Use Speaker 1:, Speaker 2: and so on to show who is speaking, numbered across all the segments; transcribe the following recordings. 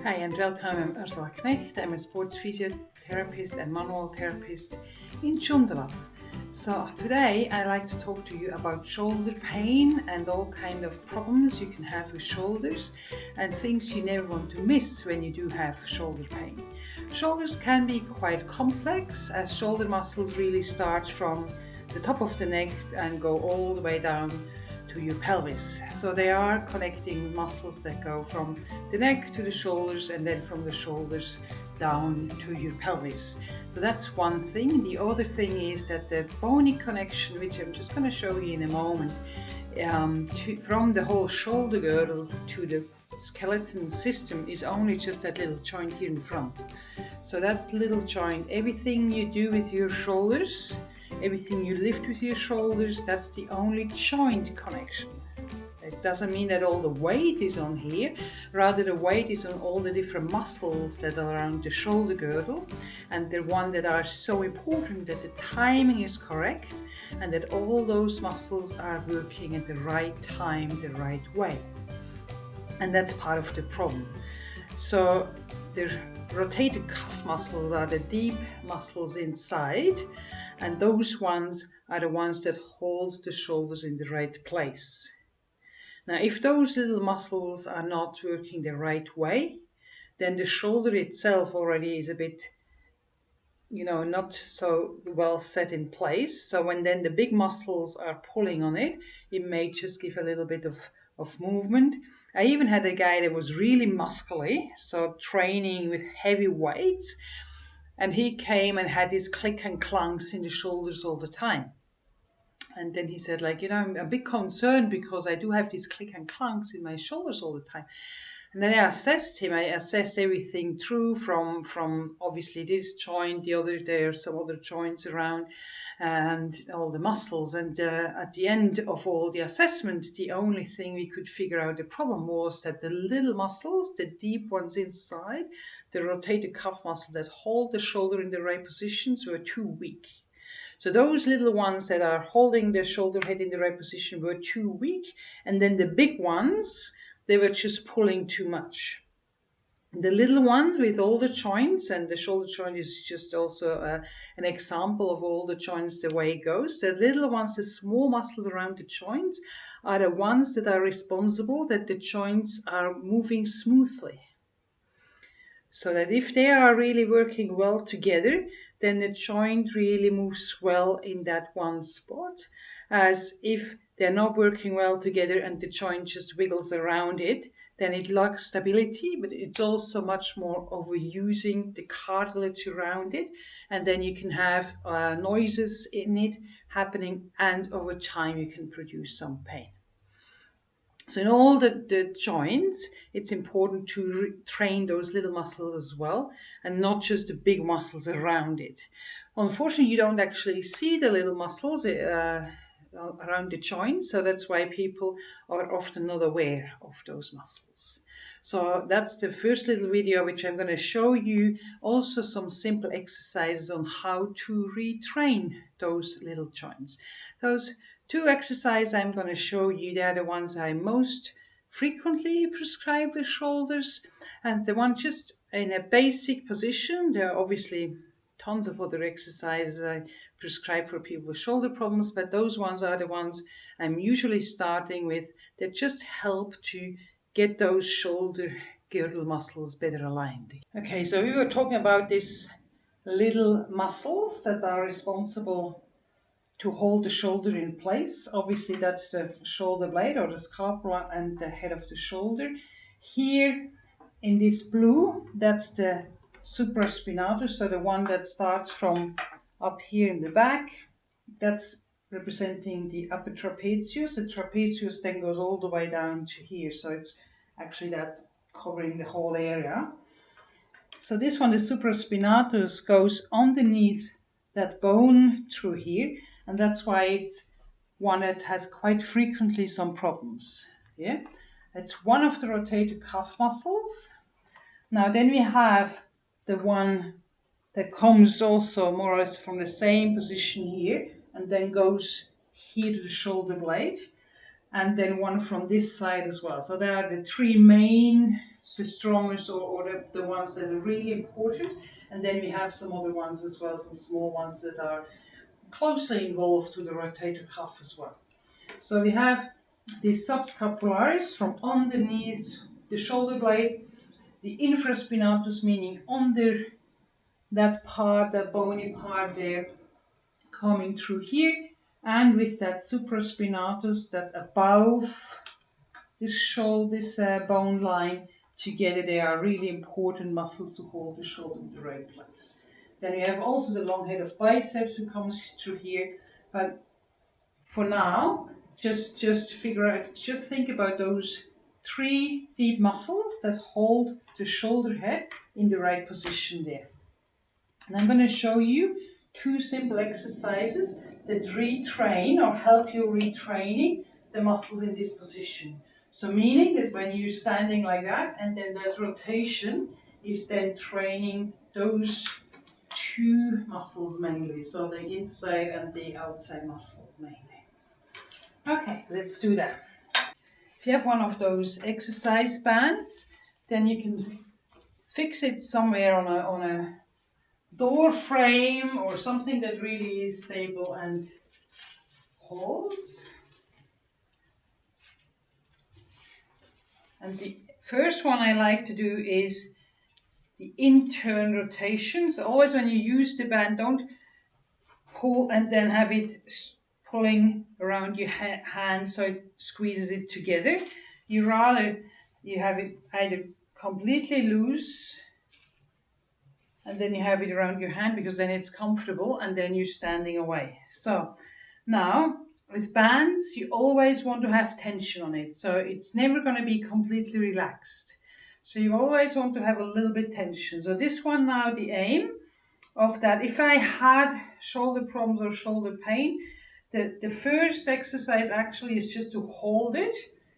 Speaker 1: Hi and welcome, I'm Ursula Knecht. I'm a sports physiotherapist and manual therapist in Joondalup. So today I like to talk to you about shoulder pain and all kind of problems you can have with shoulders and things you never want to miss when you do have shoulder pain. Shoulders can be quite complex as shoulder muscles really start from the top of the neck and go all the way down to your pelvis. So they are connecting muscles that go from the neck to the shoulders and then from the shoulders down to your pelvis. So that's one thing. The other thing is that the bony connection, which I'm just going to show you in a moment, from the whole shoulder girdle to the skeleton system is only just that little joint here in front. So that little joint, everything you do with your shoulders, everything you lift with your shoulders, that's the only joint connection. It doesn't mean that all the weight is on here, rather the weight is on all the different muscles that are around the shoulder girdle and the one that are so important that the timing is correct and that all those muscles are working at the right time, the right way. And that's part of the problem. So the rotator cuff muscles are the deep muscles inside, and those ones are the ones that hold the shoulders in the right place. Now, if those little muscles are not working the right way, then the shoulder itself already is a bit, not so well set in place. So when then the big muscles are pulling on it, it may just give a little bit of movement. I even had a guy that was really muscly, so training with heavy weights, and he came and had these click and clunks in the shoulders all the time. And then he said, I'm a bit concerned because I do have these click and clunks in my shoulders all the time. And then I assessed him. I assessed everything through from obviously this joint, there are some other joints around, and all the muscles. And at the end of all the assessment, the only thing we could figure out the problem was that the little muscles, the deep ones inside, the rotator cuff muscles that hold the shoulder in the right positions, were too weak. So those little ones that are holding the shoulder head in the right position were too weak, and then the big ones, they were just pulling too much. The little one with all the joints, and the shoulder joint is just also an example of all the joints, the way it goes. The little ones, the small muscles around the joints, are the ones that are responsible that the joints are moving smoothly. So that if they are really working well together, then the joint really moves well in that one spot. As if they're not working well together and the joint just wiggles around it, then it lacks stability, but it's also much more overusing the cartilage around it. And then you can have noises in it happening, and over time you can produce some pain. So in all the joints, it's important to train those little muscles as well, and not just the big muscles around it. Unfortunately, you don't actually see the little muscles around the joints, so that's why people are often not aware of those muscles. So that's the first little video which I'm going to show you. Also some simple exercises on how to retrain those little joints. Those two exercises I'm going to show you, they are the ones I most frequently prescribe with shoulders, and the one just in a basic position. There are obviously tons of other exercises I prescribe for people with shoulder problems, but those ones are the ones I'm usually starting with that just help to get those shoulder girdle muscles better aligned. Okay, so we were talking about these little muscles that are responsible to hold the shoulder in place. Obviously that's the shoulder blade or the scapula and the head of the shoulder. Here in this blue, that's the supraspinatus, so the one that starts from up here in the back. That's representing the upper trapezius. The trapezius then goes all the way down to here, so it's actually that covering the whole area. So this one, the supraspinatus, goes underneath that bone through here, and that's why it's one that has quite frequently some problems. Yeah, it's one of the rotator cuff muscles. Now then we have the one that comes also more or less from the same position here and then goes here to the shoulder blade, and then one from this side as well. So there are the three main the strongest or the ones that are really important. And then we have some other ones as well, some small ones that are closely involved to the rotator cuff as well. So we have the subscapularis from underneath the shoulder blade, the infraspinatus meaning under that part, that bony part there, coming through here, and with that supraspinatus, that above this shoulder, this bone line. Together they are really important muscles to hold the shoulder in the right place. Then you have also the long head of biceps who comes through here, but for now, just figure out, just think about those 3 deep muscles that hold the shoulder head in the right position there. And I'm going to show you 2 simple exercises that retrain or help you retraining the muscles in this position. So meaning that when you're standing like that, and then that rotation is then training those 2 muscles mainly, so the inside and the outside muscle mainly. Okay, let's do that. If you have one of those exercise bands, then you can fix it somewhere on a door frame or something that really is stable and holds. And the first one I like to do is the internal rotation. So always when you use the band, don't pull and then have it pulling around your hand so it squeezes it together. You rather you have it either completely loose and then you have it around your hand because then it's comfortable and then you're standing away. So now with bands you always want to have tension on it, so it's never going to be completely relaxed. So you always want to have a little bit tension. So this one now, the aim of that, if I had shoulder problems or shoulder pain, the first exercise actually is just to hold it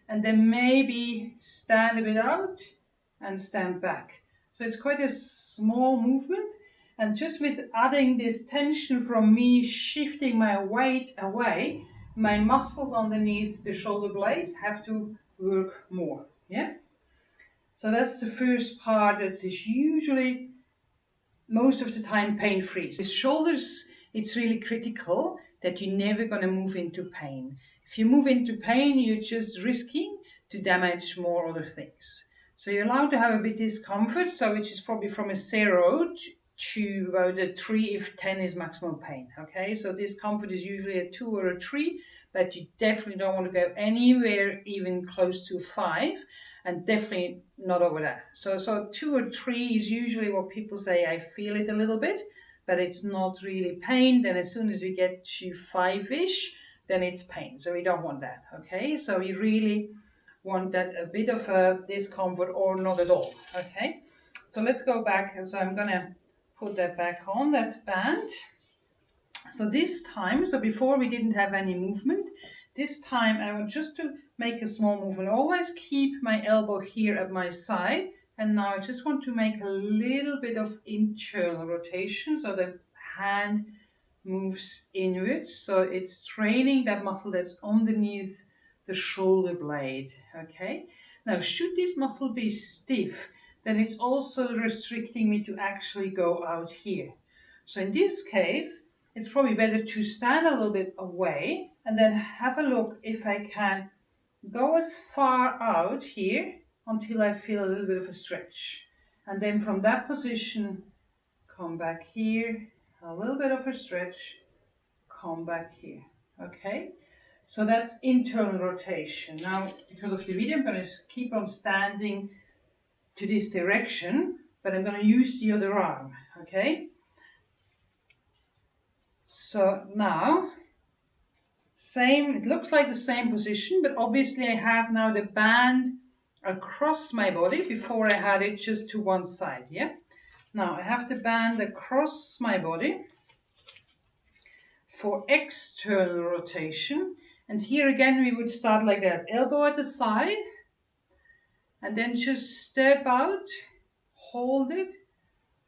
Speaker 1: and then maybe stand a bit out and stand back. So it's quite a small movement, and just with adding this tension from me shifting my weight away, my muscles underneath the shoulder blades have to work more. Yeah. So that's the first part that is usually most of the time pain-free. With shoulders, it's really critical that you're never going to move into pain. If you move into pain, you're just risking to damage more other things. So you're allowed to have a bit discomfort, so which is probably from a 0 to about a 3 if 10 is maximum pain. Okay, so discomfort is usually a 2 or a 3, but you definitely don't want to go anywhere even close to 5. And definitely not over that. So 2 or 3 is usually what people say, I feel it a little bit, but it's not really pain. Then as soon as you get to 5-ish, then it's pain. So we don't want that, okay? So we really want that a bit of a discomfort or not at all, okay? So let's go back. So I'm gonna put that back on, that band. So this time, so before we didn't have any movement, this time I want just to make a small movement. Always keep my elbow here at my side, and now I just want to make a little bit of internal rotation so the hand moves inwards. So it's training that muscle that's underneath the shoulder blade, okay? Now, should this muscle be stiff, then it's also restricting me to actually go out here. So in this case, it's probably better to stand a little bit away and then have a look if I can go as far out here until I feel a little bit of a stretch. And then from that position, come back here, a little bit of a stretch, come back here, okay? So that's internal rotation. Now, because of the video, I'm going to keep on standing to this direction, but I'm going to use the other arm, okay? So now, same, it looks like the same position, but obviously I have now the band across my body. Before I had it just to one side, yeah? Now I have the band across my body for external rotation. And here again we would start like that, elbow at the side, and then just step out, hold it,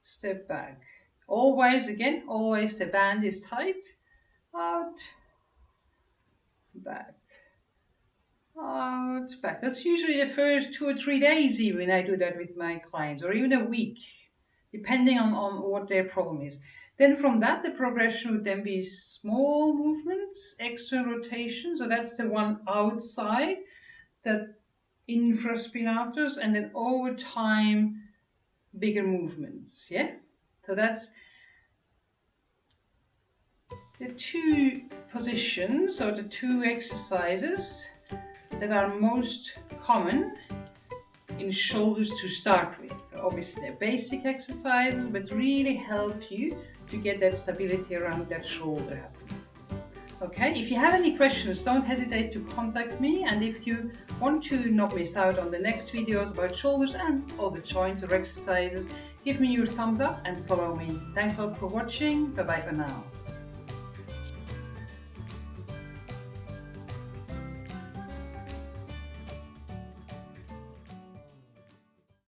Speaker 1: step back. Always, again, always the band is tight, out, back, out, back. That's usually the first 2 or 3 days even I do that with my clients, or even a week, depending on what their problem is. Then from that, the progression would then be small movements, external rotation. So that's the one outside, that infraspinatus, and then over time, bigger movements, yeah? So that's the 2 positions, or the 2 exercises that are most common in shoulders to start with. So obviously they're basic exercises, but really help you to get that stability around that shoulder happening. Okay, if you have any questions, don't hesitate to contact me, and if you want to not miss out on the next videos about shoulders and all the joints or exercises, give me your thumbs up and follow me. Thanks a lot for watching. Bye bye for now.